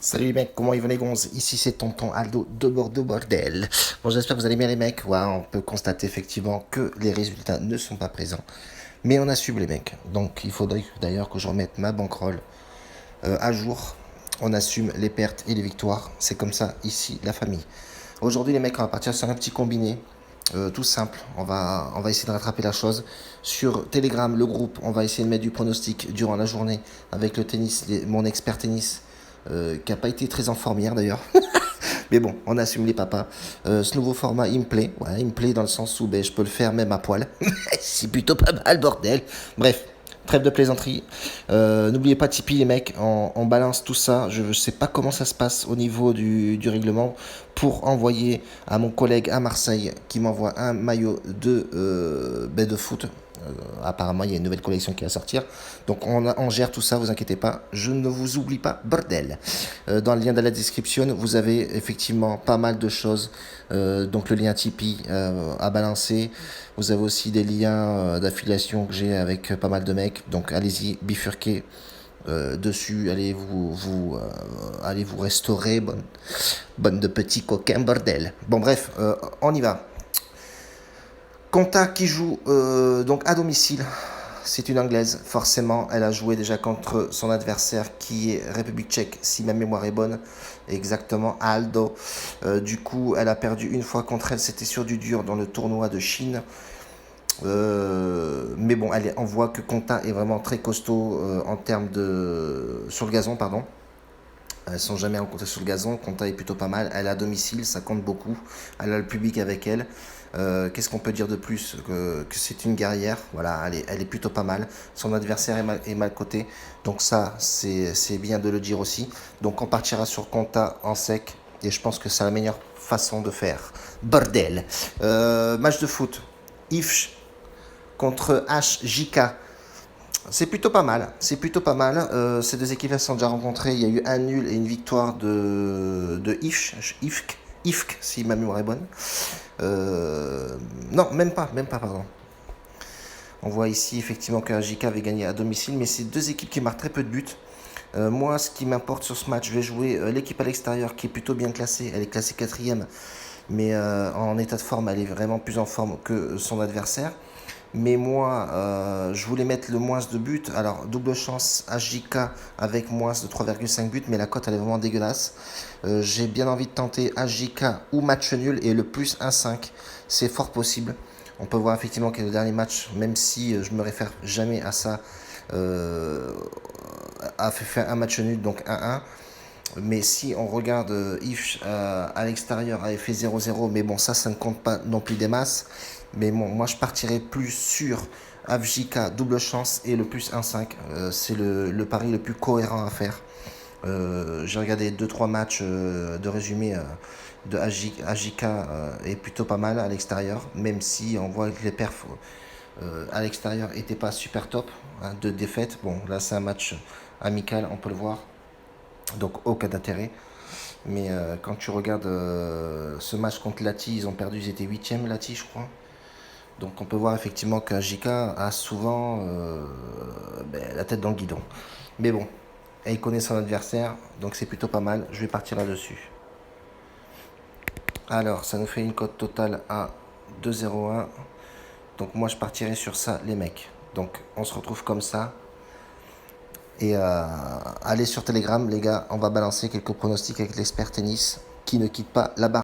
Salut les mecs, comment ils vont les gonzes? Ici c'est tonton Aldo de Bordeaux Bordel. Bon, j'espère que vous allez bien les mecs. Ouais, on peut constater effectivement que les résultats ne sont pas présents. Mais on assume les mecs. Donc il faudrait d'ailleurs que je remette ma bankroll à jour. On assume les pertes et les victoires. C'est comme ça ici la famille. Aujourd'hui les mecs, on va partir sur un petit combiné. Tout simple, on va essayer de rattraper la chose. Sur Telegram, le groupe, on va essayer de mettre du pronostic durant la journée avec le tennis, mon expert tennis, qui n'a pas été très en forme hier d'ailleurs. Mais bon, on assume les papas. Ce nouveau format, il me plaît. Ouais, il me plaît dans le sens où ben, je peux le faire même à poil. C'est plutôt pas mal, bordel. Bref, trêve de plaisanterie. N'oubliez pas Tipeee, les mecs. On balance tout ça. Je ne sais pas comment ça se passe au niveau du règlement pour envoyer à mon collègue à Marseille qui m'envoie un maillot de foot. Apparemment, il y a une nouvelle collection qui va sortir. Donc, on gère tout ça, vous inquiétez pas. Je ne vous oublie pas, bordel. Dans le lien de la description, vous avez effectivement pas mal de choses. Donc, le lien Tipeee à balancer. Vous avez aussi des liens d'affiliation que j'ai avec pas mal de mecs. Donc, allez-y, bifurquez dessus. Allez vous restaurer. Bonne de petits coquins, bordel. Bon, bref, on y va. Conta qui joue donc à domicile. C'est une Anglaise, forcément. Elle a joué déjà contre son adversaire qui est République tchèque, si ma mémoire est bonne. Exactement, Aldo. Du coup, elle a perdu une fois contre elle. C'était sur du dur dans le tournoi de Chine. Mais bon, on voit que Conta est vraiment très costaud en termes de. Sur le gazon, pardon. Elles sont jamais rencontrées sur le gazon. Conta est plutôt pas mal. Elle est à domicile, ça compte beaucoup. Elle a le public avec elle. Qu'est-ce qu'on peut dire de plus que c'est une guerrière. Voilà, elle est plutôt pas mal. Son adversaire est mal coté. Donc ça, c'est bien de le dire aussi. Donc on partira sur Conta en sec. Et je pense que c'est la meilleure façon de faire. Bordel. Match de foot. Ifch contre HJK. C'est plutôt pas mal. C'est plutôt pas mal. Ces deux équipes se sont déjà rencontrées. Il y a eu un nul et une victoire de IFK, si ma mémoire est bonne. Non, même pas, pardon. On voit ici effectivement que JK avait gagné à domicile, mais c'est deux équipes qui marquent très peu de buts. Moi, ce qui m'importe sur ce match, je vais jouer l'équipe à l'extérieur qui est plutôt bien classée. Elle est classée quatrième, mais en état de forme, elle est vraiment plus en forme que son adversaire. Mais moi, je voulais mettre le moins de buts. Alors, double chance HJK avec moins de 3,5 buts, mais la cote, elle est vraiment dégueulasse. J'ai bien envie de tenter HJK ou match nul et le plus 1,5. C'est fort possible. On peut voir effectivement que le dernier match, même si je me réfère jamais à ça, euh, a fait un match nul, donc 1-1. Mais si on regarde If à l'extérieur avait fait 0-0, mais bon, ça ne compte pas non plus des masses. Mais bon, moi je partirais plus sur Avjika, double chance et le plus 1,5. C'est le pari le plus cohérent à faire. J'ai regardé deux trois matchs de résumé de AJK est plutôt pas mal à l'extérieur, même si on voit que les perfs à l'extérieur n'étaient pas super top. Hein, de défaite. Bon, là c'est un match amical, on peut le voir. Donc aucun d'intérêt. Mais quand tu regardes ce match contre Lati, ils ont perdu, ils étaient 8e Lati, je crois. Donc on peut voir effectivement qu'Ajika a souvent la tête dans le guidon. Mais bon, il connaît son adversaire, donc c'est plutôt pas mal. Je vais partir là-dessus. Alors, ça nous fait une cote totale à 2,01. Donc moi, je partirai sur ça, les mecs. Donc on se retrouve comme ça. Et allez sur Telegram, les gars, on va balancer quelques pronostics avec l'expert tennis qui ne quitte pas la barre.